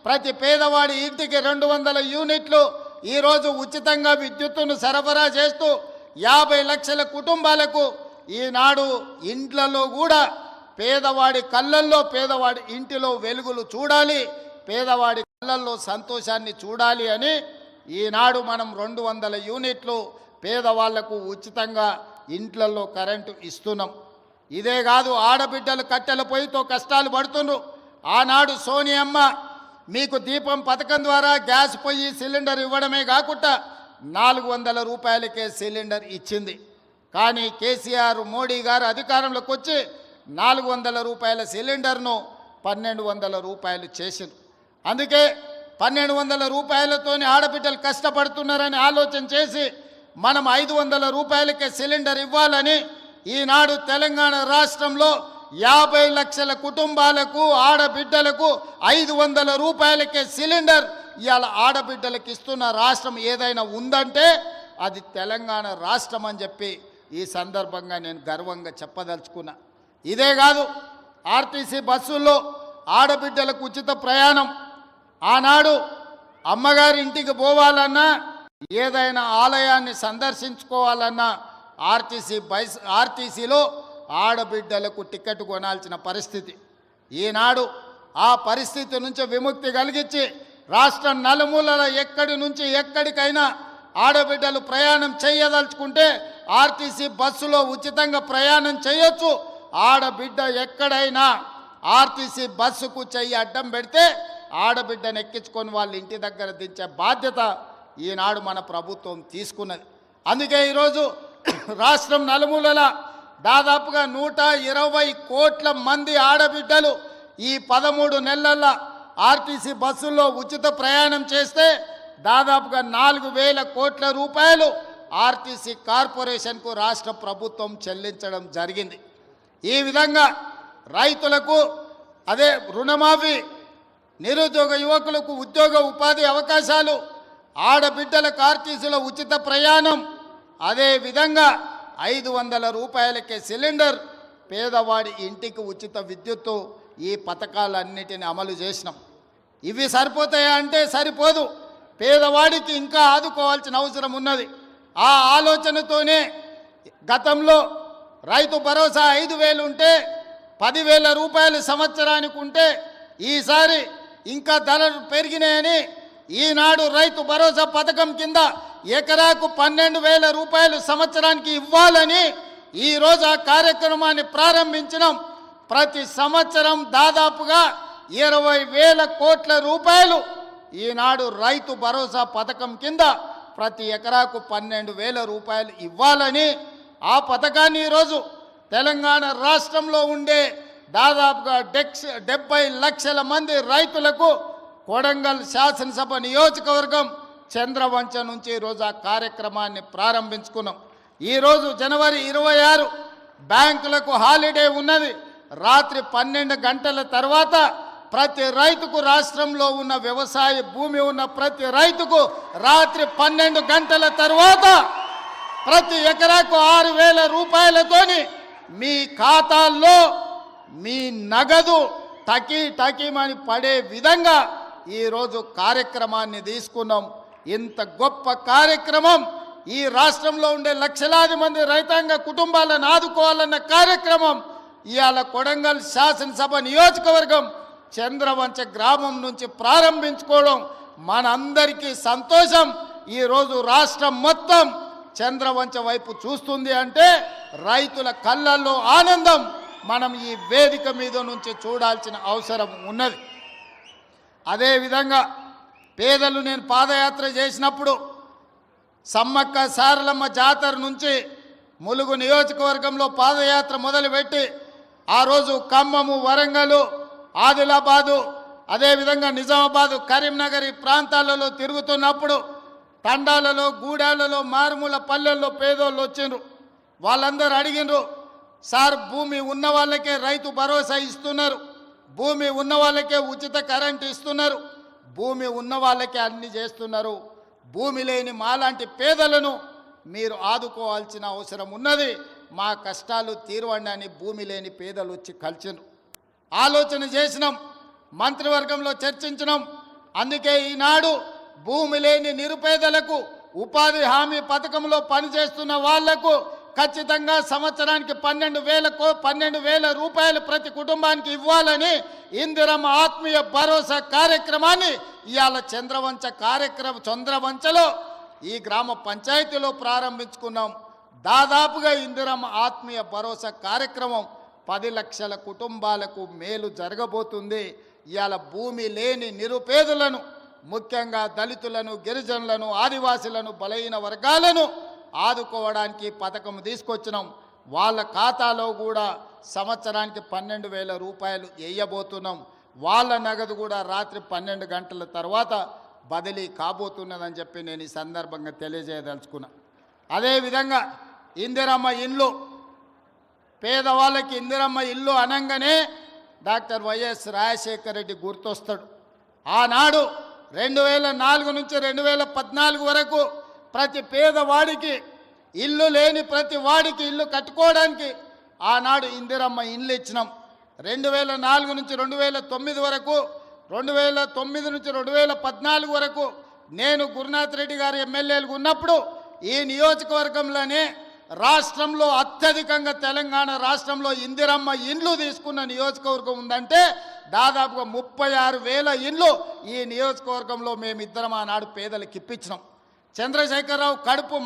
ప్రతి పేదవాడి ఇంటికి 200 యూనిట్లు ఈరోజు ఉచితంగా విద్యుత్తును సరఫరా చేస్తూ 50 లక్షల కుటుంబాలకు ఈనాడు ఇండ్లలో కూడా పేదవాడి కళ్ళల్లో పేదవాడి ఇంటిలో వెలుగులు చూడాలి, పేదవాడి కళ్ళల్లో సంతోషాన్ని చూడాలి అని ఈనాడు మనం 200 యూనిట్లు పేదవాళ్లకు ఉచితంగా ఇంట్లలో కరెంటు ఇస్తున్నాం. ఇదే కాదు, ఆడబిడ్డలు కట్టెల పొయ్యితో కష్టాలు పడుతున్నారు. ఆనాడు సోనియమ్మ మీకు దీపం పథకం ద్వారా గ్యాస్ పొయ్యి సిలిండర్ ఇవ్వడమే కాకుండా 400 రూపాయలకే సిలిండర్ ఇచ్చింది. కానీ కేసీఆర్ మోడీ గారు అధికారంలోకి వచ్చి 400 రూపాయల సిలిండర్ను 1200 రూపాయలు చేసింది. అందుకే 1200 రూపాయలతోనే ఆడబిడ్డలు కష్టపడుతున్నారని ఆలోచన చేసి మనం 500 రూపాయలకే సిలిండర్ ఇవ్వాలని ఈనాడు తెలంగాణ రాష్ట్రంలో 50 లక్షల కుటుంబాలకు ఆడబిడ్డలకు 500 రూపాయలకే సిలిండర్ ఇవాళ ఆడబిడ్డలకు ఇస్తున్న రాష్ట్రం ఏదైనా ఉందంటే అది తెలంగాణ రాష్ట్రం అని చెప్పి ఈ సందర్భంగా నేను గర్వంగా చెప్పదలుచుకున్నా. ఇదే కాదు, ఆర్టీసీ బస్సుల్లో ఆడబిడ్డలకు ఉచిత ప్రయాణం. ఆనాడు అమ్మగారి ఇంటికి పోవాలన్నా ఏదైనా ఆలయాన్ని సందర్శించుకోవాలన్నా ఆర్టీసీలో ఆడబిడ్డలకు టికెట్ కొనాల్సిన పరిస్థితి. ఈనాడు ఆ పరిస్థితి నుంచి విముక్తి కలిగించి రాష్ట్రం నలుమూలల ఎక్కడి నుంచి ఎక్కడికైనా ఆడబిడ్డలు ప్రయాణం చేయదలుచుకుంటే ఆర్టీసీ బస్సులో ఉచితంగా ప్రయాణం చేయొచ్చు. ఆడబిడ్డ ఎక్కడైనా ఆర్టీసీ బస్సుకు చెయ్యి అడ్డం పెడితే ఆడబిడ్డను ఎక్కించుకొని వాళ్ళ ఇంటి దగ్గర దించే బాధ్యత ఈనాడు మన ప్రభుత్వం తీసుకున్నది. అందుకే ఈరోజు రాష్ట్రం నలుమూలల దాదాపుగా 120 కోట్ల మంది ఆడబిడ్డలు ఈ 13 నెలల ఆర్టీసీ బస్సుల్లో ఉచిత ప్రయాణం చేస్తే దాదాపుగా 4000 కోట్ల రూపాయలు ఆర్టీసీ కార్పొరేషన్కు రాష్ట్ర ప్రభుత్వం చెల్లించడం జరిగింది. ఈ విధంగా రైతులకు అదే రుణమాఫీ, నిరుద్యోగ యువకులకు ఉద్యోగ ఉపాధి అవకాశాలు, ఆడబిడ్డలకు ఆర్టీసీలో ఉచిత ప్రయాణం, అదే విధంగా 500 రూపాయలకే సిలిండర్, పేదవాడి ఇంటికి ఉచిత విద్యుత్తు, ఈ పథకాలన్నిటిని అమలు చేసినాం. ఇవి సరిపోతాయా అంటే సరిపోదు, పేదవాడికి ఇంకా ఆదుకోవాల్సిన అవసరం ఉన్నది. ఆ ఆలోచనతోనే గతంలో రైతు భరోసా 5,000 ఉంటే 10,000 రూపాయలు సంవత్సరానికి ఉంటే ఈసారి ఇంకా ధరలు పెరిగినాయని ఈనాడు రైతు భరోసా పథకం కింద ఎకరాకు 12,000 రూపాయలు సంవత్సరానికి ఇవ్వాలని ఈరోజు ఆ కార్యక్రమాన్ని ప్రారంభించినాం. ప్రతి సంవత్సరం దాదాపుగా 20,000 కోట్ల రూపాయలు ఈనాడు రైతు భరోసా పథకం కింద ప్రతి ఎకరాకు 12,000 రూపాయలు ఇవ్వాలని ఆ పథకాన్ని ఈరోజు తెలంగాణ రాష్ట్రంలో ఉండే దాదాపుగా 70 లక్షల మంది రైతులకు కొడంగల్ శాసనసభ నియోజకవర్గం చంద్రవంచ నుంచి ఈరోజు ఆ కార్యక్రమాన్ని ప్రారంభించుకున్నాం. ఈరోజు జనవరి 26 బ్యాంకులకు హాలిడే ఉన్నది. రాత్రి 12 గంటల తర్వాత ప్రతి రైతుకు, రాష్ట్రంలో ఉన్న వ్యవసాయ భూమి ఉన్న ప్రతి రైతుకు రాత్రి 12 గంటల తర్వాత ప్రతి ఎకరాకు 6,000 రూపాయలతోని మీ ఖాతాల్లో మీ నగదు టకీమని పడే విధంగా ఈరోజు కార్యక్రమాన్ని తీసుకున్నాం. ఇంత గొప్ప కార్యక్రమం, ఈ రాష్ట్రంలో ఉండే లక్షలాది మంది రైతాంగ కుటుంబాలను ఆదుకోవాలన్న కార్యక్రమం ఇవాళ కొడంగల్ శాసనసభ నియోజకవర్గం చంద్రవంచ గ్రామం నుంచి ప్రారంభించుకోవడం మనందరికీ సంతోషం. ఈరోజు రాష్ట్రం మొత్తం చంద్రవంచ వైపు చూస్తుంది అంటే రైతుల కళ్ళల్లో ఆనందం మనం ఈ వేదిక మీద నుంచి చూడాల్సిన అవసరం ఉన్నది. అదేవిధంగా పేదలు, నేను పాదయాత్ర చేసినప్పుడు సమ్మక్క సారలమ్మ జాతర నుంచి ములుగు నియోజకవర్గంలో పాదయాత్ర మొదలుపెట్టి ఆ రోజు ఖమ్మము, వరంగల్, ఆదిలాబాదు, అదేవిధంగా నిజామాబాదు, కరీంనగర్ ఈ ప్రాంతాలలో తిరుగుతున్నప్పుడు తండాలలో, గూడాలలో, మారుమూల పల్లెల్లో పేదోళ్ళు వచ్చిండ్రు. వాళ్ళందరూ అడిగినరు, సార్ భూమి ఉన్న వాళ్ళకే రైతు భరోసా ఇస్తున్నారు, భూమి ఉన్న వాళ్ళకే ఉచిత కరెంటు ఇస్తున్నారు, భూమి ఉన్న వాళ్ళకే అన్ని చేస్తున్నారు, భూమి లేని మాలాంటి పేదలను మీరు ఆదుకోవాల్సిన అవసరం ఉన్నది, మా కష్టాలు తీరవండి అని భూమి లేని పేదలు వచ్చి కలిసినారు. ఆలోచన చేసినాం, మంత్రివర్గంలో చర్చించినాం. అందుకే ఈనాడు భూమి లేని నిరుపేదలకు ఉపాధి హామీ పథకంలో పనిచేస్తున్న వాళ్లకు ఖచ్చితంగా సంవత్సరానికి 12,000 రూపాయలు ప్రతి కుటుంబానికి ఇవ్వాలని ఇందిరమ్మ ఆత్మీయ భరోసా కార్యక్రమాన్ని ఇవాళ చంద్రవంచలో ఈ గ్రామ పంచాయతీలో ప్రారంభించుకున్నాం. దాదాపుగా ఇందిరమ్మ ఆత్మీయ భరోసా కార్యక్రమం 10 లక్షల కుటుంబాలకు మేలు జరగబోతుంది. ఇవాళ భూమి లేని నిరుపేదలను, ముఖ్యంగా దళితులను, గిరిజనులను, ఆదివాసులను, బలహీన వర్గాలను ఆదుకోవడానికి పథకం తీసుకొచ్చినాం. వాళ్ళ ఖాతాలో కూడా సంవత్సరానికి 12,000 రూపాయలు వేయబోతున్నాం. వాళ్ళ నగదు కూడా రాత్రి 12 గంటల తర్వాత బదిలీ కాబోతున్నదని చెప్పి నేను ఈ సందర్భంగా తెలియజేయదలుచుకున్నా. అదేవిధంగా ఇందిరమ్మ ఇల్లు, పేదవాళ్ళకి ఇందిరమ్మ ఇల్లు అనగానే డాక్టర్ వైఎస్ రాజశేఖర రెడ్డి గుర్తొస్తాడు. ఆనాడు 2004 నుంచి 2014 వరకు ప్రతి పేదవాడికి ఇల్లు లేని ప్రతి వాడికి ఇల్లు కట్టుకోవడానికి ఆనాడు ఇందిరమ్మ ఇల్లు ఇచ్చినాం. 2004 నుంచి 2009 వరకు, 2009 నుంచి 2014 వరకు నేను గురునాథ్ రెడ్డి గారు ఎమ్మెల్యేలుగా ఉన్నప్పుడు ఈ నియోజకవర్గంలోనే రాష్ట్రంలో అత్యధికంగా తెలంగాణ రాష్ట్రంలో ఇందిరమ్మ ఇండ్లు తీసుకున్న నియోజకవర్గం ఉందంటే దాదాపుగా 36,000 ఇండ్లు ఈ నియోజకవర్గంలో మేమిద్దరం ఆనాడు పేదలకు ఇప్పించినాం. చంద్రశేఖరరావు కడుపు